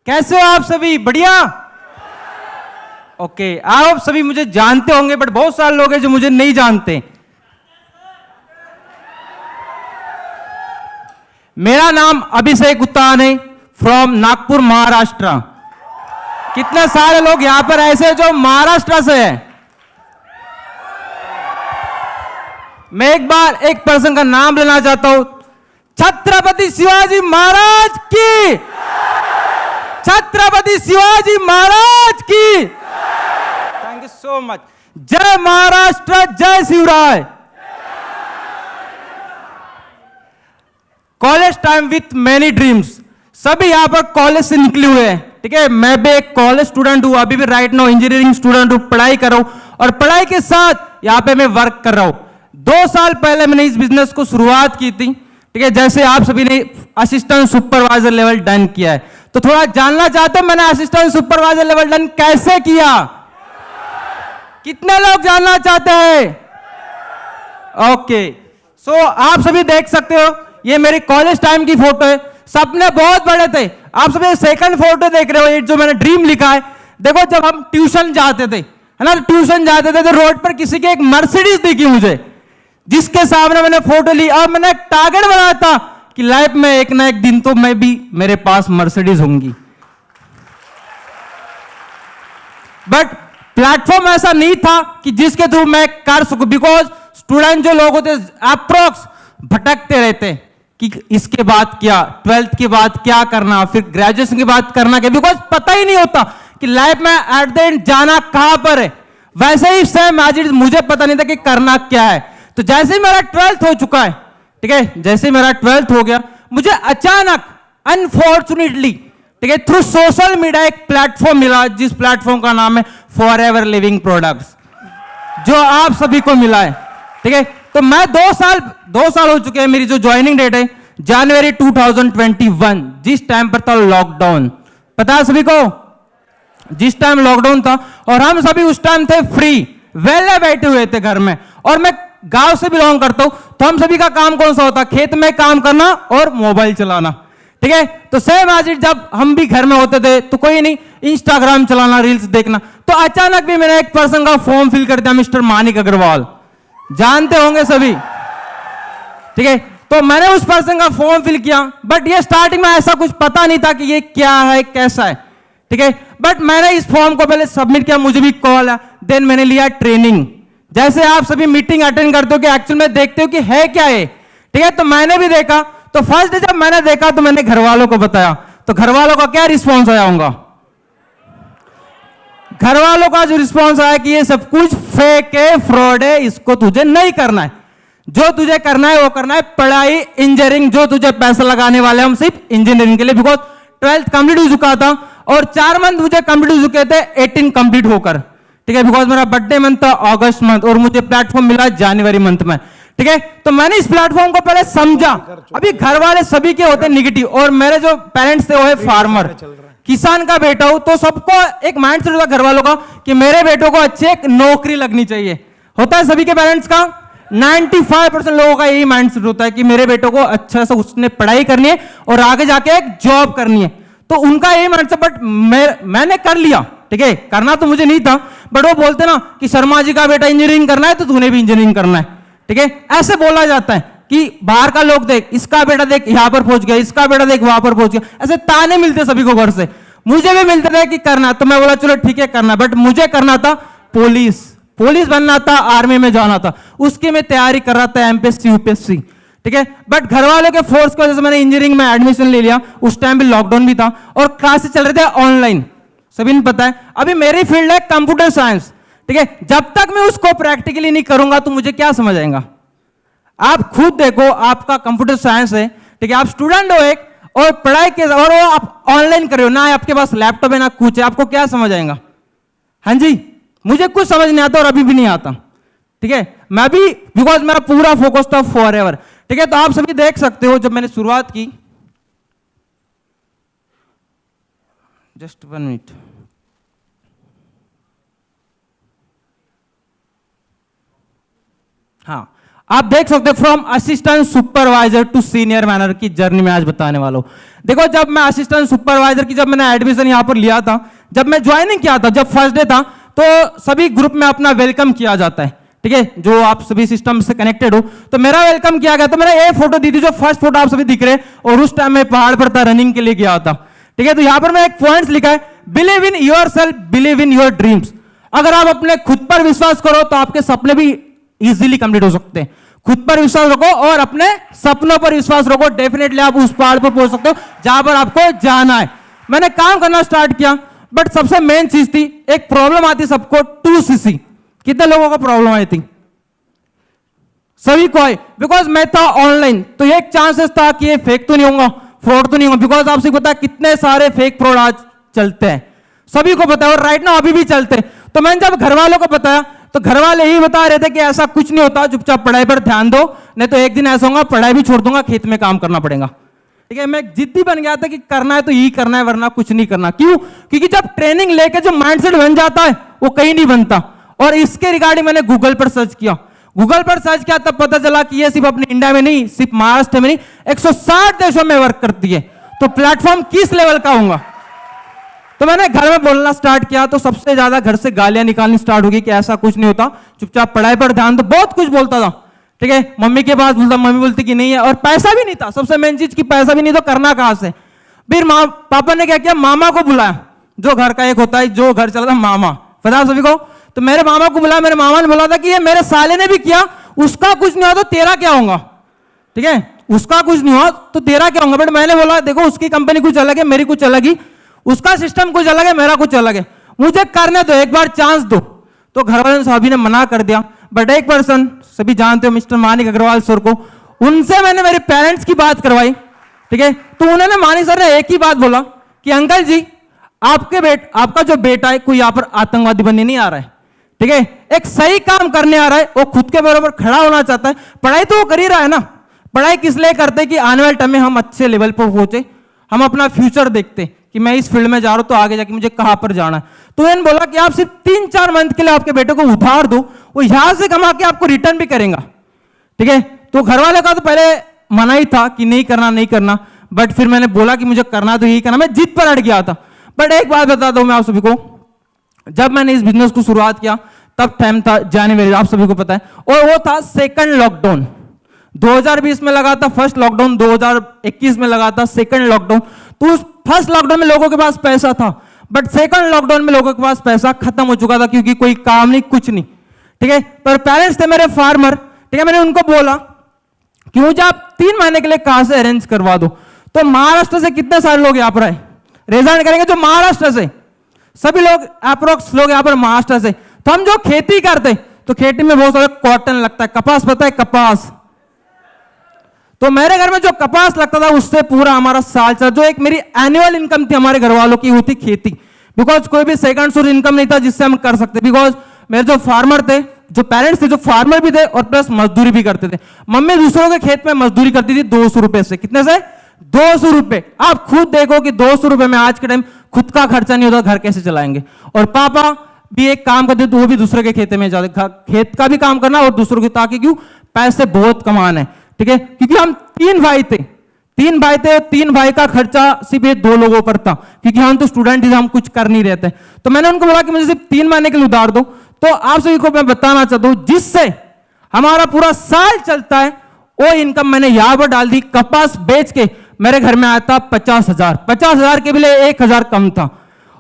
कैसे हो आप सभी? बढ़िया। ओके, आप सभी मुझे जानते होंगे, बट बहुत सारे लोग हैं जो मुझे नहीं जानते। मेरा नाम अभिषेक उत्तान है, फ्रॉम नागपुर, महाराष्ट्र। कितने सारे लोग यहां पर ऐसे हैं जो महाराष्ट्र से हैं? मैं एक बार एक पर्सन का नाम लेना चाहता हूं। छत्रपति शिवाजी महाराज की, छत्रपति शिवाजी महाराज की। Thank you so much. जय महाराष्ट्र, जय Shivrai. College time with many dreams. सभी यहां पर कॉलेज से निकले हुए हैं, ठीक है। मैं भी एक कॉलेज स्टूडेंट हूं, अभी भी राइट नाउ इंजीनियरिंग स्टूडेंट हूं, पढ़ाई कर रहा हूं और पढ़ाई के साथ यहां पे मैं वर्क कर रहा हूं। 2 साल पहले मैंने इस बिजनेस को शुरुआत की थी, ठीक है। जैसे आप सभी ने असिस्टेंट सुपरवाइजर लेवल डन किया है, तो थोड़ा जानना चाहते हो मैंने असिस्टेंट सुपरवाइजर लेवल डन कैसे किया? कितने लोग जानना चाहते हैं? ओके, सो आप सभी देख सकते हो, ये मेरी कॉलेज टाइम की फोटो है। सपने बहुत बड़े थे। आप सभी सेकंड फोटो देख रहे हो, ये जो मैंने ड्रीम लिखा है। देखो, जब हम ट्यूशन जाते थे, है ना, ट्यूशन जाते थे तो रोड पर किसी की एक मर्सिडीज दिखी मुझे, जिसके सामने मैंने फोटो ली और मैंने एक टारगेट बनाया था कि लाइफ में एक ना एक दिन तो मैं भी, मेरे पास मर्सिडीज होंगी। बट प्लेटफॉर्म ऐसा नहीं था कि जिसके थ्रू मैं कर सकूं, बिकॉज स्टूडेंट जो लोग होते अप्रोक्स भटकते रहते कि इसके बाद क्या, 12th के बाद क्या करना, फिर ग्रेजुएशन के बाद करना क्या, बिकॉज पता ही नहीं होता कि लाइफ में एट द एंड जाना कहां पर है। वैसे ही सेम एज इट, मुझे पता नहीं था कि करना क्या है। तो जैसे ही मेरा 12th हो चुका है, ठीक है, जैसे मेरा 12th हो गया, मुझे अचानक अनफॉर्चुनेटली, ठीक है, थ्रू सोशल मीडिया एक प्लेटफॉर्म मिला, जिस प्लेटफॉर्म का नाम है फॉरएवर लिविंग प्रोडक्ट्स, जो आप सभी को मिला है, ठीक है। तो मैं 2 साल हो चुके हैं। मेरी जो ज्वाइनिंग डेट है जनवरी 2021, जिस टाइम पर था लॉकडाउन। पता है सभी को, जिस टाइम लॉकडाउन था और हम सभी उस टाइम थे फ्री, वेले बैठे हुए थे घर में। और मैं गांव से बिलोंग करता हूं, तो हम सभी का काम कौन सा होता? खेत में काम करना और मोबाइल चलाना, ठीक है। तो सेम आज जब हम भी घर में होते थे तो कोई नहीं, इंस्टाग्राम चलाना, रील्स देखना। तो अचानक भी मैंने एक पर्सन का फॉर्म फिल कर दिया, मिस्टर मानिक अग्रवाल, जानते होंगे सभी, ठीक है। तो मैंने उस पर्सन का फॉर्म फिल किया, बट ये स्टार्टिंग में ऐसा कुछ पता नहीं था कि ये क्या है, कैसा है, ठीक है। बट मैंने इस फॉर्म को पहले सबमिट किया, मुझे भी कॉल आया, देन मैंने लिया ट्रेनिंग। जैसे आप सभी मीटिंग अटेंड करते हो कि एक्चुअल में देखते हो कि है क्या है, ठीक है। तो मैंने भी देखा, तो फर्स्ट जब मैंने देखा तो मैंने घर वालों को बताया, तो घर वालों का क्या रिस्पॉन्स आया होगा? घर वालों का जो रिस्पॉन्स आया कि ये सब कुछ फेक है, फ्रॉड है, इसको तुझे नहीं करना है। जो तुझे करना है वो करना है पढ़ाई, इंजीनियरिंग, जो तुझे पैसा लगाने वाले हम सिर्फ इंजीनियरिंग के लिए, बिकॉज 12th कंप्लीट हो चुका था और 4 मंथ मुझे कंप्लीट हो चुके थे 18 कंप्लीट होकर, ठीक है। बिकॉज मेरा बर्थडे मंथ था अगस्त मंथ और मुझे प्लेटफॉर्म मिला जनवरी मंथ में, ठीक है। तो मैंने इस प्लेटफॉर्म को पहले समझा। अभी घर वाले सभी के होते निगेटिव, और मेरे जो पेरेंट्स थे वो है फार्मर, किसान का बेटा हूं, तो सबको एक माइंड सेट होता घर वालों का कि मेरे बेटों को अच्छी एक नौकरी लगनी चाहिए। होता है सभी के पेरेंट्स का, 95% लोगों का यही माइंड सेट होता है कि मेरे बेटों को अच्छा से उसने पढ़ाई करनी है और आगे जाके एक जॉब करनी है। तो उनका यही माइंड सेट, बट मैंने कर लिया, ठीक है। करना तो मुझे नहीं था, बट वो बोलते ना कि शर्मा जी का बेटा इंजीनियरिंग करना है तो तूने भी इंजीनियरिंग करना है, ठीक है। ऐसे बोला जाता है कि बाहर का लोग देख, इसका बेटा देख यहां पर पहुंच गया, इसका बेटा देख वहां पर पहुंच गया। ऐसे ताने मिलते सभी को घर से, मुझे भी मिलते थे कि करना। तो मैं बोला चलो ठीक है करना, बट मुझे करना था पुलिस बनना था, आर्मी में जाना था, उसकी मैं तैयारी कर रहा था, एमपीएससी यूपीएससी, ठीक है। बट घर वालों के फोर्स की वजह से मैंने इंजीनियरिंग में एडमिशन ले लिया। उस टाइम भी लॉकडाउन भी था और क्लासेस चल रहे थे ऑनलाइन, सभी ने पता है। अभी मेरी फील्ड है कंप्यूटर साइंस, ठीक है। जब तक मैं उसको प्रैक्टिकली नहीं करूंगा तो मुझे क्या समझ आएगा? आप खुद देखो, आपका कंप्यूटर साइंस है, ठीक है, आप स्टूडेंट हो एक, और पढ़ाई के और वो आप ऑनलाइन कर रहे हो ना, आपके पास लैपटॉप है ना कुछ है, आपको क्या समझ आएगा? हाँ जी, मुझे कुछ समझ नहीं आता और अभी भी नहीं आता, ठीक है। मैं भी, बिकॉज मेरा पूरा फोकस था फॉरएवर, ठीक है। तो आप सभी देख सकते हो, जब मैंने शुरुआत की, जस्ट 1 मिनट, हाँ, आप देख सकते हो from assistant supervisor to senior manager की जर्नी में आज बताने वाला हूं। देखो जब मैं असिस्टेंट सुपरवाइजर की जब मैंने एडमिशन यहां पर लिया था, जब मैं ज्वाइनिंग किया था, जब फर्स्ट डे था, तो सभी ग्रुप में अपना वेलकम किया जाता है, ठीक है, जो आप सभी सिस्टम से कनेक्टेड हो। तो मेरा वेलकम किया गया, तो मैंने ये फोटो दी थी, जो फर्स्ट फोटो आप सभी दिख रहे हैं, और उस टाइम मैं पहाड़ पर था, रनिंग के लिए गया था, ठीक है। तो यहां पर मैं एक पॉइंट लिखा है, believe in your self, believe in your dreams. अगर आप अपने खुद पर विश्वास करो तो आपके सपने भी इजीली कंप्लीट हो सकते हैं। खुद पर विश्वास रखो और अपने सपनों पर विश्वास रखो, डेफिनेटली आप उस पहाड़ पर पहुंच सकते हो जहां पर आपको जाना है। मैंने काम करना स्टार्ट किया, बट सबसे मेन चीज थी, एक प्रॉब्लम आती सबको, 2cc। कितने लोगों को प्रॉब्लम आई थी? सभी को आई, बिकॉज मैं था ऑनलाइन, तो एक चांसेस था कि ये फेक तो नहीं होगा, फ्रॉड तो नहीं होगा, बिकॉज आपसे पता है कितने सारे फेक फ्रॉड आज चलते हैं, सभी को पता है, और राइट नाउ अभी भी चलते हैं। तो मैंने जब घर वालों को बताया तो घर वाले ही बता रहे थे कि ऐसा कुछ नहीं होता, चुपचाप पढ़ाई पर ध्यान दो, नहीं तो एक दिन ऐसा होगा पढ़ाई भी छोड़ दूंगा, खेत में काम करना पड़ेगा, ठीक है। मैं जिद्दी बन गया था कि करना है तो यही करना है, वरना कुछ नहीं करना। क्यों? क्योंकि जब ट्रेनिंग लेके जो माइंडसेट बन जाता है वो कहीं नहीं बनता। और इसके रिगार्डिंग मैंने गूगल पर सर्च किया, गूगल पर सर्च किया, तब पता चला कि ये सिर्फ अपने इंडिया में नहीं, सिर्फ महाराष्ट्र में नहीं, 160 देशों में वर्क करती है। तो प्लेटफॉर्म किस लेवल का होगा? तो मैंने घर में बोलना स्टार्ट किया, तो सबसे ज्यादा घर से गालियां निकालनी स्टार्ट हो गई कि ऐसा कुछ नहीं होता, चुपचाप पढ़ाई पर ध्यान दो, बहुत कुछ बोलता था, ठीक है। मम्मी के पास बोलता, मम्मी बोलती कि नहीं है, और पैसा भी नहीं था, सबसे मेन चीज की पैसा भी नहीं, तो करना कहां से? फिर पापा ने क्या किया, मामा को बुलाया, जो घर का एक होता है, जो घर चला था, मामा, पता सभी को। तो मेरे मामा को बुलाया, मेरे मामा ने बोला था कि ये मेरे साले ने भी किया, उसका कुछ नहीं हुआ तो तेरा क्या होगा, ठीक है, उसका कुछ नहीं हुआ तो तेरा क्या होगा। बट मैंने बोला देखो उसकी कंपनी कुछ अलग है, मेरी कुछ अलग ही, उसका सिस्टम कुछ अलग है, मेरा कुछ अलग है, मुझे करने दो, एक बार चांस दो। तो घर वाले सभी ने मना कर दिया, बट एक पर्सन, सभी जानते हो मिस्टर मानिक अग्रवाल सर को, उनसे मैंने मेरे पेरेंट्स की बात करवाई, ठीक है। तो उन्होंने, मानिक सर ने एक ही बात बोला कि अंकल जी आपका जो बेटा है कोई यहां पर आतंकवादी बनने नहीं आ रहा है, ठीक है, एक सही काम करने आ रहा है, वो खुद के बराबर खड़ा होना चाहता है। पढ़ाई तो वो कर ही रहा है ना, पढ़ाई किस लिए करते कि आने वाले टाइम में हम अच्छे लेवल पर पहुंचे, हम अपना फ्यूचर देखते कि मैं इस फील्ड में जा रहा हूं तो आगे जाके मुझे कहां पर जाना है। तो मैंने बोला कि आप सिर्फ 3-4 मंथ के लिए आपके बेटे को उधार दो, वो यहां से कमा के आपको रिटर्न भी करेगा, ठीक है। तो घर वाले का तो पहले मना ही था कि नहीं करना नहीं करना, बट फिर मैंने बोला कि मुझे करना तो यही करना, मैं जिद पर अड़ गया था। बट एक बात बता दूं मैं आप सभी को, जब मैंने इस बिजनेस को शुरुआत किया तब टाइम था जनवरी, आप सभी को पता है, और वो था सेकंड लॉकडाउन। 2020 में लगा था फर्स्ट लॉकडाउन, 2021 में लगा था सेकंड लॉकडाउन। तो उस फर्स्ट लॉकडाउन में लोगों के पास पैसा था, बट सेकंड लॉकडाउन में लोगों के पास पैसा खत्म हो चुका था, क्योंकि कोई काम नहीं, कुछ नहीं, ठीक है। पर पेरेंट्स थे मेरे फार्मर, ठीक है, मैंने उनको बोला कि मुझे आप 3 महीने के लिए कहां से अरेंज करवा दो। तो महाराष्ट्र से कितने सारे लोग यहां पर आए, रेजाइन करेंगे जो महाराष्ट्र से, सभी लोग अप्रोक्स लोग यहां पर महाराष्ट्र से। तो हम जो खेती करते, तो खेती में बहुत सारा कॉटन लगता है, कपास, पता है कपास, तो मेरे घर में जो कपास लगता था उससे पूरा हमारा साल चला। जो एक मेरी एनुअल इनकम थी हमारे घर वालों की, वो थी खेती, बिकॉज कोई भी सेकंड सोर्स इनकम नहीं था जिससे हम कर सकते, बिकॉज मेरे जो फार्मर थे, जो पेरेंट्स थे, जो फार्मर भी थे और प्लस मजदूरी भी करते थे। मम्मी दूसरों के खेत में मजदूरी करती थी 200 रुपए से, कितने से? 200 रुपए। आप खुद देखो कि 200 रुपए में आज के टाइम खुद का खर्चा नहीं होता, घर कैसे चलाएंगे। और पापा भी एक काम करते तो वो भी दूसरे के खेत में जाते, खेत का भी काम करना और दूसरों की, ताकि क्यों, पैसे बहुत कमाना है, ठीक है। क्योंकि हम 3 भाई थे, 3 भाई का खर्चा सिर्फ ये 2 लोगों पर था, क्योंकि हम तो स्टूडेंट ही, हम कुछ कर नहीं रहते। तो मैंने उनको बोला कि मुझे सिर्फ 3 महीने के लिए उधार दो। तो आप सभी को मैं बताना चाहता हूं, जिससे हमारा पूरा साल चलता है, वो इनकम मैंने यहां पर डाल दी। कपास बेच के मेरे घर में आया था 50,000, 50,000 के लिए 1,000 कम था।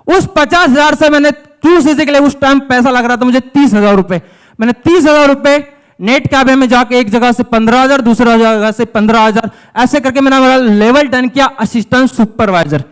उस 50,000 से मैंने 2cc के लिए उस टाइम पैसा लग रहा था मुझे 30,000 रुपए। मैंने 30,000 रुपए नेट कैफे में जाके एक जगह से 15,000, दूसरा जगह से 15,000, ऐसे करके मैंने मेरा लेवल 10 किया असिस्टेंट सुपरवाइजर,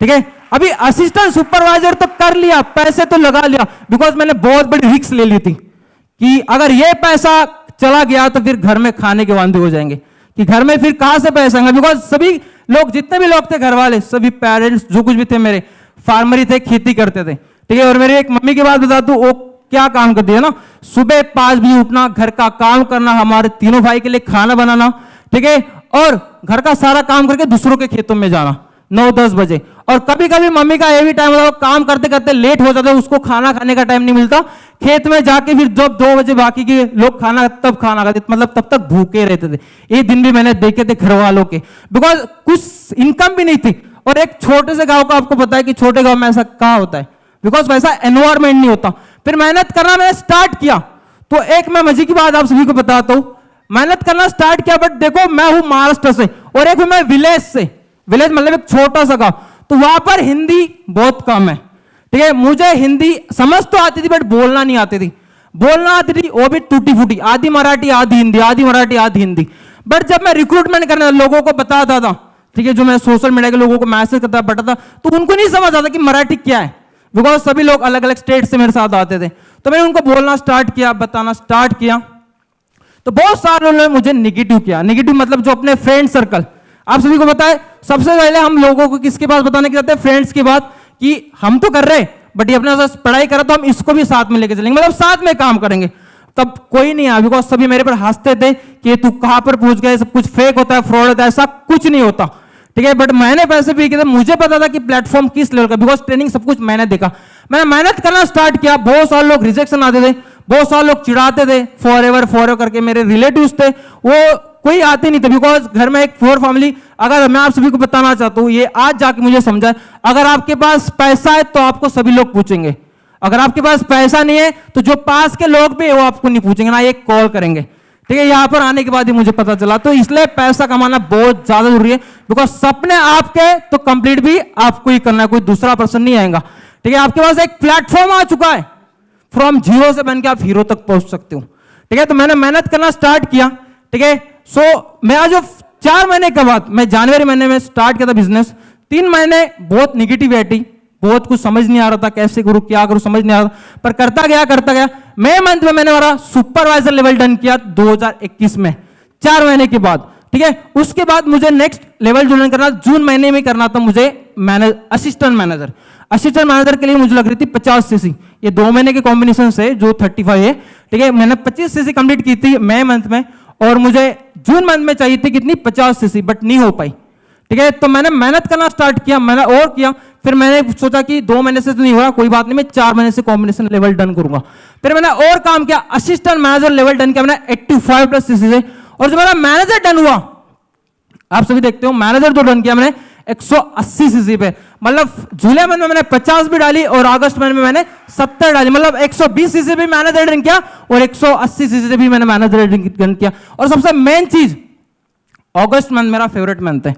ठीक है। अभी असिस्टेंट सुपरवाइजर तो कर लिया, पैसे तो लगा लिया, बिकॉज मैंने बहुत बड़ी रिस्क ले ली थी कि अगर ये पैसा चला गया तो फिर घर में खाने के वांदे हो जाएंगे, कि घर में फिर कहां से पैसा आएगा। बिकॉज सभी लोग, जितने भी लोग थे घर वाले, सभी पेरेंट्स जो कुछ भी थे मेरे, फार्मर ही थे, खेती करते थे, ठीक है। और मेरी एक मम्मी की बात बता दूं, वो क्या काम करती है ना, सुबह 5 बजे उठना, घर का काम करना, हमारे तीनों भाई के लिए खाना बनाना, ठीक है, और घर का सारा काम करके दूसरों के खेतों में जाना, 9-10 बजे। और कभी कभी मम्मी का ये भी टाइम होता है, काम करते करते लेट हो जाता है, उसको खाना खाने का टाइम नहीं मिलता, खेत में जाके फिर जब 2 बजे बाकी के लोग खाना तब खाना खाते, मतलब तब तक भूखे रहते थे। ये दिन भी मैंने देखे थे घर वालों के, बिकॉज कुछ इनकम भी नहीं थी। और एक छोटे से गांव का आपको पता है कि छोटे गांव में ऐसा कहाँ होता है, बिकॉज वैसा एनवायरमेंट नहीं होता। फिर मेहनत करना मैंने स्टार्ट किया, तो एक मैं मजे की बात आप सभी को बताता हूं, मेहनत करना स्टार्ट किया, बट देखो मैं हूं महाराष्ट्र से और एक हूं मैं विलेज से, विलेज मतलब एक छोटा सा गांव, तो वहां पर हिंदी बहुत कम है, ठीक है। मुझे हिंदी समझ तो आती थी बट बोलना नहीं आती थी, बोलना आती थी वो भी टूटी फूटी, आधी मराठी आधी हिंदी, आधी मराठी आधी हिंदी। बट जब मैं रिक्रूटमेंट करने लोगों को बताता था, ठीक है, जो मैं सोशल मीडिया के लोगों को मैसेज करता बताता, तो उनको नहीं समझ आता कि मराठी क्या है, बिकॉज सभी लोग अलग अलग स्टेट से मेरे साथ आते थे। तो मैंने उनको बोलना स्टार्ट किया, बताना स्टार्ट किया, तो बहुत सारे लोगों ने मुझे निगेटिव किया। निगेटिव मतलब जो अपने फ्रेंड सर्कल, आप सभी को पता है सबसे पहले हम लोगों को किसके पास बताने के जाते हैं, फ्रेंड्स की बात, कि हम तो कर रहे हैं बट ये अपने साथ पढ़ाई करा तो हम इसको भी साथ में लेके चलेंगे, मतलब साथ में काम करेंगे। तब कोई नहीं आया, बिकॉज सभी मेरे पर हंसते थे कि तू कहां पर पहुंच गए, सब कुछ फेक होता है, फ्रॉड होता है, ऐसा कुछ नहीं होता, ठीक है। बट मैंने पैसे भी किए थे, मुझे पता था कि प्लेटफॉर्म किस लेवल का, बिकॉज ट्रेनिंग सब कुछ मैंने देखा। मैंने मेहनत करना स्टार्ट किया, बहुत सारे लोग रिजेक्शन आते थे, बहुत सारे लोग चिढ़ाते थे, फॉरएवर करके मेरे रिलेटिव्स थे, वो कोई आते नहीं थे, बिकॉज घर में एक 4 फैमिली। अगर मैं आप सभी को बताना चाहता हूं, ये आज जाके मुझे समझा, अगर आपके पास पैसा है तो आपको सभी लोग पूछेंगे, अगर आपके पास पैसा नहीं है तो जो पास के लोग भी वो आपको नहीं पूछेंगे, ना ये कॉल करेंगे, ठीक है। यहां पर आने के बाद ही मुझे पता चला, तो इसलिए पैसा कमाना बहुत ज्यादा जरूरी है, बिकॉज सपने आपके तो कंप्लीट भी आपको ही करना है, कोई दूसरा पर्सन नहीं आएगा, ठीक है। आपके पास एक प्लेटफॉर्म आ चुका है, फ्रॉम जीरो से बन के आप हीरो तक पहुंच सकते हो, ठीक है। तो मैंने मेहनत करना स्टार्ट किया, ठीक है। सो मैं आज 4 महीने के बाद, मैं जनवरी महीने में स्टार्ट किया था बिजनेस, 3 महीने बहुत निगेटिविटी, बहुत कुछ समझ नहीं आ रहा था, कैसे करूं क्या करूं समझ नहीं आ रहा, पर करता गया। मई मंथ में मैंने हमारा सुपरवाइजर लेवल डन किया 2021 में, 4 महीने के बाद, ठीक है। उसके बाद मुझे नेक्स्ट लेवल जो डन करना, जून महीने में करना था मुझे असिस्टेंट मैनेजर। असिस्टेंट मैनेजर के लिए मुझे लग रही थी 50 सीसी, ये 2 महीने के कॉम्बिनेशन से जो 35 है, ठीक है। मैंने 25 सीसी कंप्लीट की थी मई मंथ में, और मुझे जून मंथ में चाहिए थी कितनी 50 सीसी, बट नहीं हो पाई, ठीक है। तो मैंने मेहनत करना स्टार्ट किया, मैंने और किया, फिर मैंने सोचा कि 2 महीने से तो नहीं हो रहा, कोई बात नहीं, मैं 4 महीने से कॉम्बिनेशन लेवल डन करूंगा। फिर मैंने और काम किया, असिस्टेंट मैनेजर लेवल डन किया मैंने 85+ सीसी से, और जो मेरा मैनेजर डन हुआ, आप सभी देखते हो, मैनेजर जो डन किया मैंने 180 सीसी पे, मतलब जुलाई मंथ में मैंने 50 भी डाली और अगस्त मंथ में मैंने 70 डाली, मतलब 120 सीसी भी मैनेजर डन किया और 180 सीसी से भी मैंने मैनेजर डन किया। और सबसे मेन चीज, अगस्त मंथ मेरा फेवरेट मंथ है,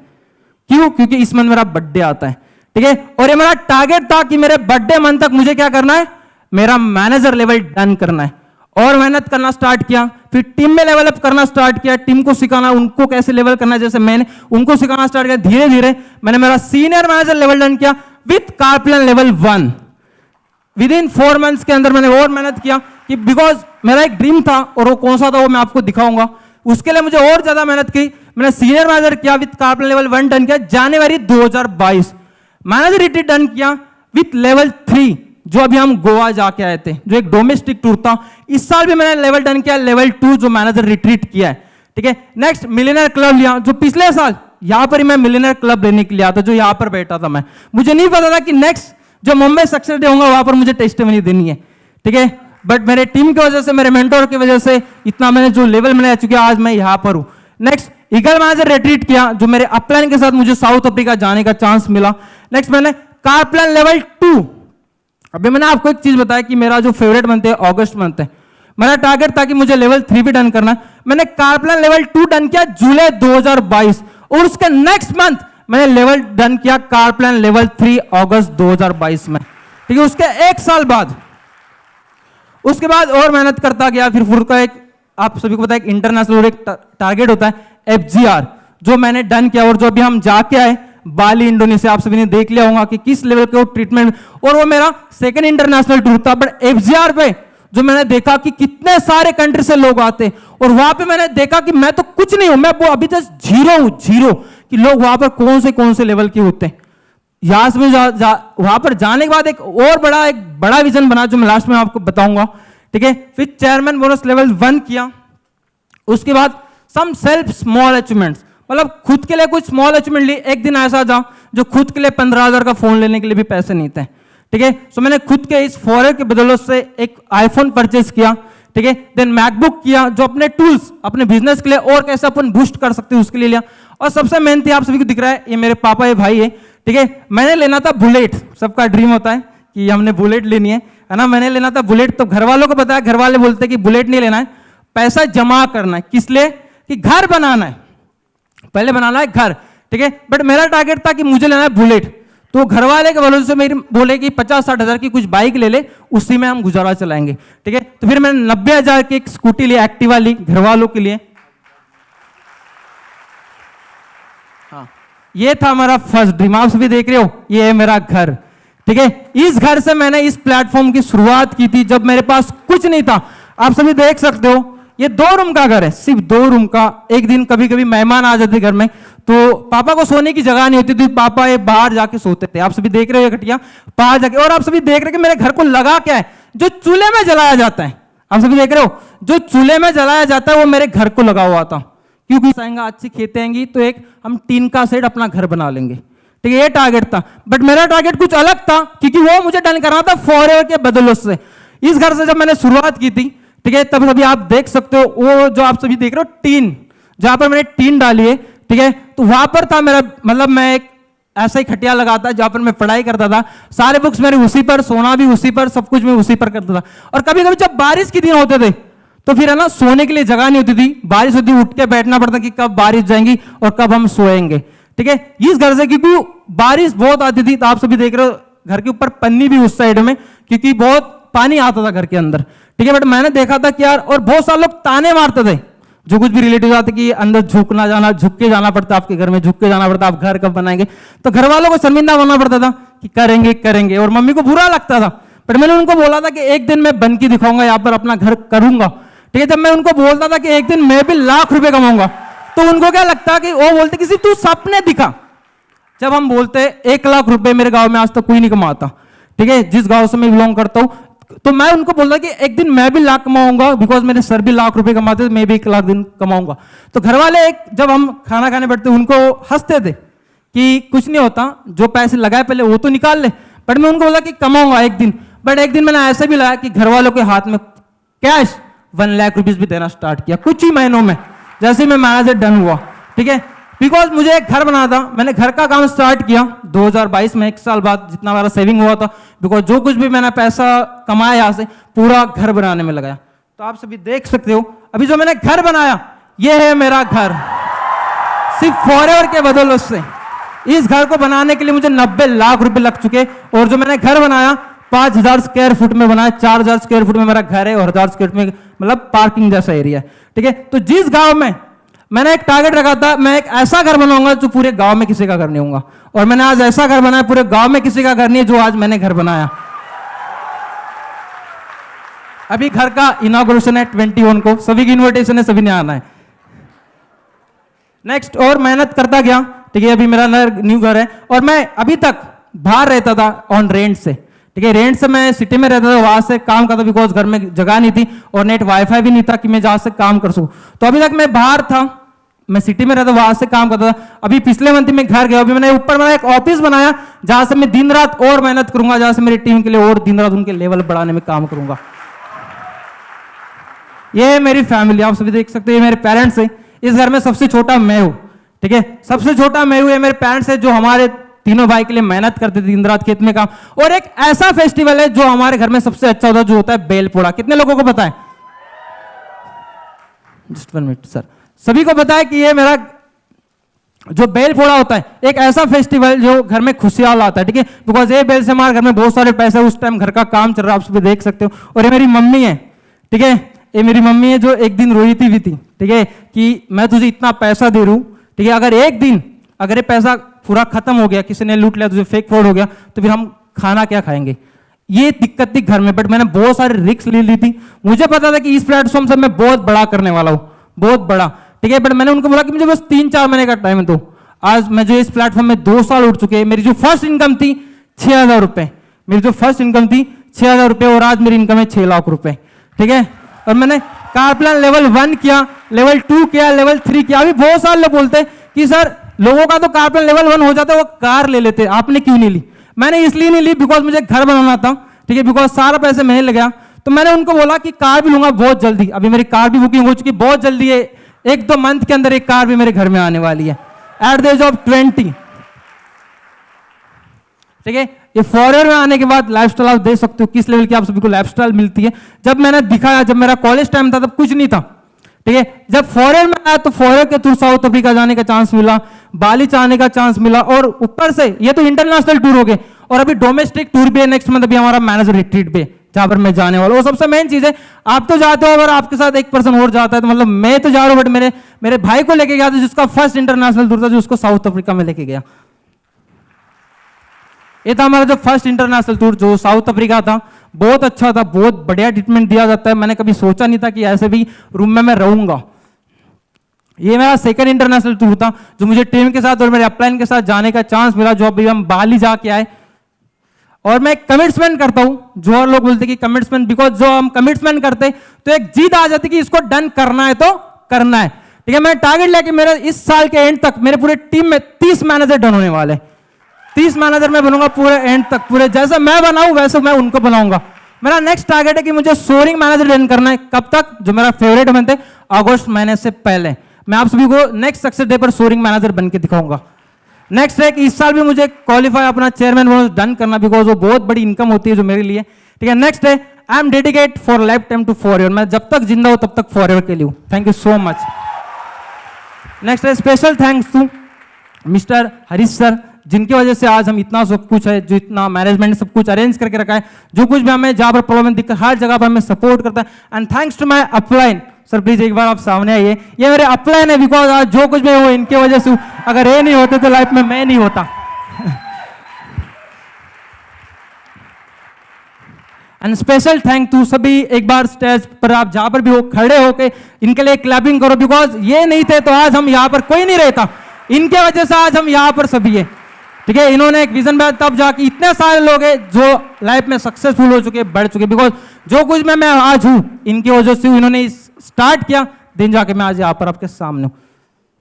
क्यों? क्योंकि इस मंथ मेरा बर्थडे आता है, ठीक है। और ये मेरा टारगेट था कि मेरे बर्थडे मंथ तक मुझे क्या करना है, मेरा मैनेजर लेवल डन करना है। और मेहनत करना स्टार्ट किया, फिर टीम में लेवल अप करना स्टार्ट किया, टीम को सिखाना, उनको कैसे लेवल करना है, जैसे मैंने उनको सिखाना स्टार्ट किया। धीरे धीरे मैंने मेरा सीनियर मैनेजर लेवल डन किया with car plan level 1। Within 4 months के अंदर मैंने और मेहनत किया, कि बिकॉज मेरा एक ड्रीम था, और वो कौन सा था वो मैं आपको दिखाऊंगा। उसके लिए मुझे और ज्यादा मेहनत की, मैंने सीनियर मैनेजर किया विथ कारप्लान लेवल 1 डन किया जनवरी 2022। मैनेजर रिट्रीट डन किया विथ लेवल 3, जो अभी हम गोवा जाके आए थे, जो एक डोमेस्टिक टूर था। इस साल भी मैंने लेवल डन किया लेवल 2, जो मैनेजर रिट्रीट किया है, ठीक है। नेक्स्ट मिलियनर क्लब लिया, जो पिछले साल यहां पर ही मैं मिलियनर क्लब लेने के लिए आया था, जो यहां पर बैठा था मैं, मुझे नहीं पता था कि नेक्स्ट जो मुंबई सक्सेस डे होगा वहां पर मुझे टेस्टिमनी देनी है, ठीक है। बट मेरे टीम की वजह से, मेरे मेंटोर की वजह से इतना मैंने जो लेवल मैंने आ चुके, आज मैं यहां पर हूं। नेक्स्ट ईगल मैनेजर रिट्रीट किया, जो मेरे अपलाइन के साथ मुझे साउथ अफ्रीका जाने का चांस मिला। नेक्स्ट मैंने कारप्लान लेवल 2। अभी मैंने आपको एक चीज बताया कि मेरा जो फेवरेट मंथ है अगस्त मंथ है, मेरा टारगेट था कि मुझे लेवल 3 भी डन करना। मैंने कारप्लान लेवल 2 डन किया जुलाई 2022, और उसके नेक्स्ट मंथ मैंने लेवल डन किया कारप्लान लेवल 3 अगस्त 2022 में, ठीक है। उसके 1 साल बाद, उसके बाद और मेहनत करता गया। फिर का एक, आप सभी को पता है, इंटरनेशनल एक टारगेट होता है FGR, जो मैंने डन किया, और जो अभी हम जाके आए बाली इंडोनेशिया, आप सभी ने देख लिया होगा कि किस लेवल के वो ट्रीटमेंट, और वो मेरा सेकंड इंटरनेशनल टूर था। बट FGR पे जो मैंने देखा कि कितने सारे कंट्री से लोग आते, और वहां पे मैंने देखा कि मैं तो कुछ नहीं हूं, मैं वो अभी जस्ट जीरो हूं, जीरो, कि लोग वहां पर कौन से लेवल के होते हैं। यहां से वहां पर जाने के बाद एक बड़ा विजन बना, जो मैं लास्ट में आपको बताऊंगा, ठीक है। फिर चेयरमैन बोनस लेवल 1 किया। उसके बाद सम सेल्फ स्मॉल अचीवमेंट्स, मतलब खुद के लिए कुछ स्मॉल अचीवमेंट ली। एक दिन ऐसा था जो खुद के लिए 15,000 का फोन लेने के लिए भी पैसे नहीं थे, ठीक है। सो मैंने खुद के इस फॉरेन के बदौलत से एक आईफोन परचेस किया, ठीक है। देन मैकबुक किया, जो अपने टूल्स अपने बिजनेस के लिए और कैसे अपन बूस्ट कर सकते हैं उसके लिए लिया। और सबसे मेन थी, आप सभी को दिख रहा है, ये मेरे पापा ये भाई है, ठीक है। मैंने लेना था बुलेट। सबका ड्रीम होता है कि हमने बुलेट लेनी है ना। मैंने लेना था बुलेट। तो घर वालों को बताया, घर वाले बोलते कि बुलेट नहीं लेना है, पैसा जमा करना है। किस लिए? कि घर बनाना है, पहले बनाना है घर, ठीक है। बट मेरा टारगेट था कि मुझे लेना है बुलेट। तो घर वाले के भरोसे मेरे बोले कि 50-60 हज़ार की कुछ बाइक ले ले, उसी में हम गुजारा चलाएंगे, ठीक है। तो फिर मैंने 90,000 की एक स्कूटी ली, एक्टिवा ली घर वालों के लिए। हाँ, ये था हमारा फर्स्ट ड्रीम। आप सभी देख रहे हो, ये है मेरा घर, ठीक है। इस घर से मैंने इस प्लेटफॉर्म की शुरुआत की थी जब मेरे पास कुछ नहीं था। आप सभी देख सकते हो, ये 2 रूम का घर है, सिर्फ 2 रूम का। एक दिन कभी कभी मेहमान आ जाते घर में, तो पापा को सोने की जगह नहीं होती थी, पापा ये बाहर जाके सोते थे। आप सभी देख रहे हो ये खटिया बाहर जाके। और आप सभी देख रहे हो कि मेरे घर को लगा क्या है, जो चूल्हे में जलाया जाता है। आप सभी देख रहे हो, जो चूल्हे में जलाया जाता है वो मेरे घर को लगा हुआ था। क्योंकि आएंगे, अच्छी खेतें आएंगी तो एक हम टीन का सेट अपना घर बना लेंगे, ठीक है। ये टारगेट था। बट मेरा टारगेट कुछ अलग था, क्योंकि वो मुझे डन करना था फॉरेवर के बदौलत से। इस घर से जब मैंने शुरुआत की थी, ठीक है, तब सभी आप देख सकते हो, वो जो आप सभी देख रहे हो टीन, जहां पर मैंने टीन डाली है, ठीक है। तो वहां पर था मेरा, मतलब मैं एक ऐसा ही खटिया लगाता जहां पर मैं पढ़ाई करता था। सारे बुक्स मेरे उसी पर, सोना भी उसी पर, सब कुछ मैं उसी पर करता था। और कभी कभी जब बारिश के दिन होते थे तो फिर है ना, सोने के लिए जगह नहीं होती थी, बारिश होती, उठ के बैठना पड़ता कि कब बारिश जाएंगी और कब हम सोएंगे, ठीक है। इस घर से क्योंकि बारिश बहुत आती थी, तो आप सभी देख रहे हो घर के ऊपर पन्नी भी उस साइड में, क्योंकि बहुत पानी आता था घर के अंदर, ठीक है। बट मैंने देखा था कि यार, और बहुत सारे लोग ताने मारते थे, जो कुछ भी रिलेटिव आते कि अंदर झुकना जाना, झुक के जाना पड़ता, आपके घर में झुक के जाना पड़ता, आप घर कब बनाएंगे। तो घर वालों को शर्मिंदा होना पड़ता था कि करेंगे करेंगे, और मम्मी को बुरा लगता था। पर मैंने उनको बोला था कि एक दिन मैं बन के दिखाऊंगा, यहाँ पर अपना घर करूंगा, ठीक है। जब मैं उनको बोलता था कि एक दिन मैं भी लाख रुपए कमाऊंगा, तो उनको क्या लगता कि वो बोलते किसी तू सपने दिखा। जब हम बोलते 1 लाख रुपए मेरे गांव में आज तक कोई नहीं कमाता, ठीक है, जिस गांव से मैं बिलोंग करता हूं। तो मैं उनको बोलता कि एक दिन मैं भी लाख कमाऊंगा, बिकॉज मेरे सर भी लाख रुपए कमाते थे, मैं भी 1 लाख दिन कमाऊंगा। तो घर वाले जब हम खाना खाने बैठते उनको हंसते थे कि कुछ नहीं होता, जो पैसे लगाए पहले वो तो निकाल ले। बट मैं उनको बोला कि कमाऊंगा एक दिन। बट एक दिन मैंने ऐसा भी लाया कि घर वालों के हाथ में कैश 1 लाख रुपीज भी देना स्टार्ट किया कुछ ही महीनों में, जैसे मैं मैनेजर डन हुआ, ठीक है। बिकॉज मुझे एक घर बनाना था, मैंने घर का काम स्टार्ट किया 2022 में, 1 साल बाद जितना मेरा सेविंग हुआ था। बिकॉज जो कुछ भी मैंने पैसा कमाया यहाँ से, पूरा घर बनाने में लगाया। तो आप सभी देख सकते हो, अभी जो मैंने घर बनाया, ये है मेरा घर, सिर्फ फॉरएवर के बदौलत से। इस घर को बनाने के लिए मुझे 90 लाख रुपए लग चुके। और जो मैंने घर बनाया 5,000 स्क्वायर फुट में बनाया, 4,000 स्क्वायर फुट में मेरा घर है, और 1,000 स्क्वायर फुट में मतलब पार्किंग जैसा एरिया है, ठीक है। तो जिस गांव में मैंने एक टारगेट रखा था, मैं एक ऐसा घर बनाऊंगा जो पूरे गांव में किसी का घर नहीं होगा, और मैंने आज ऐसा घर बनाया पूरे गांव में किसी का घर नहीं है जो आज मैंने घर बनाया। अभी घर का इनॉग्रेशन है 21 को, सभी की इन्विटेशन है, सभी ने आना है। नेक्स्ट, और मेहनत करता गया, ठीक है। अभी मेरा न्यू घर है, और मैं अभी तक बाहर रहता था ऑन रेंट से, ठीक है। रेंट से मैं सिटी में रहता था, वहां से काम करता, बिकॉज घर में जगह नहीं थी और नेट वाईफाई भी नहीं था कि मैं जहां से काम कर सकूं। तो अभी तक मैं बाहर था, मैं सिटी में रहता, वहां से काम करता था। अभी पिछले मंथ में घर गया, अभी मैंने ऊपर मेरा एक ऑफिस बनाया जहां से मैं दिन रात और मेहनत करूंगा, जहां से मेरी टीम के लिए और दिन रात उनके लेवल बढ़ाने में काम करूंगा। ये है मेरी फैमिली, आप सभी देख सकते हो, ये मेरे पेरेंट्स है। इस घर में सबसे छोटा मैं हूं, ठीक है, सबसे छोटा मैं हूं। ये मेरे पेरेंट्स है जो हमारे तीनों भाई के लिए मेहनत करते थे, दिन रात खेत में काम। और एक ऐसा फेस्टिवल है जो हमारे घर में सबसे अच्छा होता है, जो होता है बेलपोड़ा। कितने लोगों को पता है? जस्ट 1 मिनट सर, सभी को पता है कि ये मेरा जो बेलपोड़ा होता है, एक ऐसा फेस्टिवल जो घर में खुशियां लाता है, ठीक है। बिकॉज ये बेल से हमारे घर में बहुत सारे पैसे, उस टाइम घर का काम चल रहा है, आप सभी देख सकते हो। और ये मेरी मम्मी है, ठीक है, ये मेरी मम्मी है जो एक दिन रोई थी भी थी, ठीक है, कि मैं तुझे इतना पैसा दे रहा हूं, ठीक है, अगर एक दिन अगर ये पैसा पूरा खत्म हो गया, किसी ने लूट लिया, तुझे फेक फ्रॉड हो गया, तो फिर हम खाना क्या खाएंगे। ये दिक्कत थी घर में। बट मैंने बहुत सारी रिस्क ले ली थी, मुझे पता था कि इस प्लेटफॉर्म से मैं बहुत बड़ा करने वाला हूं, बहुत बड़ा, ठीक है। बट मैंने उनको बोला कि मुझे बस 3-4 महीने का टाइम दो। आज मैं जो इस प्लेटफॉर्म में 2 साल उठ चुके हैं। मेरी जो फर्स्ट इनकम थी 6,000 रुपए, मेरी जो फर्स्ट इनकम थी 6,000 रुपए, और आज मेरी इनकम है 6 लाख रुपए, ठीक है। और मैंने कार प्लान लेवल 1 किया, लेवल 2 किया, लेवल 3 किया। अभी बहुत सारे लोग बोलते हैं कि सर लोगों का तो कारपेंटर लेवल 1 हो जाता है, वो कार ले लेते, आपने क्यों नहीं ली? मैंने इसलिए नहीं ली बिकॉज मुझे घर बनाना था, ठीक है, बिकॉज सारा पैसे मैंने लगा। तो मैंने उनको बोला कि कार भी लूंगा बहुत जल्दी, अभी मेरी कार भी बुकिंग हो चुकी बहुत जल्दी है, 1-2 मंथ के अंदर एक कार भी मेरे घर में आने वाली है एट द एज ऑफ 20, ठीक है। ये फॉरएवर में आने के बाद लाइफस्टाइल आप देख सकते हो किस लेवल की आप सभी को लाइफस्टाइल मिलती है। जब मैंने दिखाया, जब मेरा कॉलेज टाइम था तब कुछ नहीं था, ठीक है। जब फॉरएवर में आया तो फॉरएवर के थ्रू साउथ अफ्रीका जाने का चांस मिला, बाली जाने का चांस मिला, और ऊपर से ये तो इंटरनेशनल टूर हो गए, और अभी डोमेस्टिक टूर भी है नेक्स्ट मंथ, अभी हमारा मैनेजर रिट्रीट पे जहां पर मैं जाने वाला हूं। सबसे मेन चीज है, आप तो जाते हो, अगर आपके साथ एक पर्सन और जाता है तो मतलब मैं तो जा रहा हूं, बट मेरे भाई को लेके गया था जिसका फर्स्ट इंटरनेशनल टूर था, जो उसको साउथ अफ्रीका में लेके गया। ये था हमारा जो फर्स्ट इंटरनेशनल टूर जो साउथ अफ्रीका था, बहुत अच्छा था, बहुत बढ़िया ट्रीटमेंट दिया जाता है। मैंने कभी सोचा नहीं था कि ऐसे भी रूम में मैं रहूंगा। ये मेरा सेकंड इंटरनेशनल टूर था जो मुझे टीम के साथ और मेरे अपलाइन के साथ जाने का चांस मिला, जो अभी हम बाली जाके आए। और मैं कमिटमेंट करता हूं, जो और लोग बोलते कि कमिटमेंट, बिकॉज जो हम कमिटमेंट करते तो एक जीत आ जाती कि इसको डन करना है तो करना है, ठीक है। मैं टारगेट लेके मेरे इस साल के एंड तक मेरे पूरे टीम में 30 मैनेजर डन होने वाले, 30 मैनेजर मैं बनूंगा पूरे एंड तक, पूरे जैसे मैं बनाऊं वैसे मैं उनको बनाऊंगा। मेरा नेक्स्ट टारगेट है कि मुझे सोरिंग मैनेजर डन करना है। कब तक? जो मेरा फेवरेट मंथ है अगस्त महीने से पहले मैं आप सभी को नेक्स्ट सक्सेस डे पर सोरिंग मैनेजर बन के दिखाऊंगा। नेक्स्ट है कि इस साल भी मुझे क्वालिफाई अपना चेयरमैन बोनस डन करना, बिकॉज वो बहुत बड़ी इनकम होती है जो मेरे लिए, ठीक है। नेक्स्ट है I am dedicate for life time to forever, मैं जब तक जिंदा हूं तब तक फॉरएवर के लिए हूं। Thank you so much. Next है special thanks to mister Harish sir, जिनकी वजह से आज हम इतना सब कुछ है, जो इतना मैनेजमेंट सब कुछ अरेंज करके रखा है, जो कुछ भी हमें जहां पर प्रॉब्लम दिक्कत हर जगह पर हमें सपोर्ट करता है। And thanks to my upline sir, please एक बार आप सामने आइए। ये मेरे अपलाइन है, बिकॉज आज जो कुछ भी वो इनके वजह से, अगर ये नहीं होते तो लाइफ में मैं नहीं होता। एंड स्पेशल थैंक टू सभी, एक बार स्टेज पर आप जहां पर भी हो खड़े होके इनके लिए क्लैपिंग करो, बिकॉज ये नहीं थे तो आज हम यहां पर कोई नहीं रहता, इनके वजह से आज हम यहां पर सभी है, ठीक है। इन्होंने एक विजन बनाया, तब जाके इतने सारे लोग हैं जो लाइफ में सक्सेसफुल हो चुके, बढ़ चुके, बिकॉज जो कुछ मैं आज हूं इनकी वजह से इन्होंने स्टार्ट किया, दिन जाके मैं आज यहां पर आपके सामने हूं।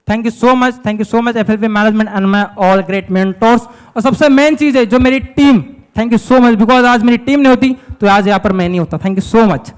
Thank you so much, thank you so much FLP management and my all great mentors. और सबसे मेन चीज है जो मेरी team, thank you so much, because आज मेरी टीम नहीं होती तो आज यहां पर मैं नहीं होता। Thank you so much.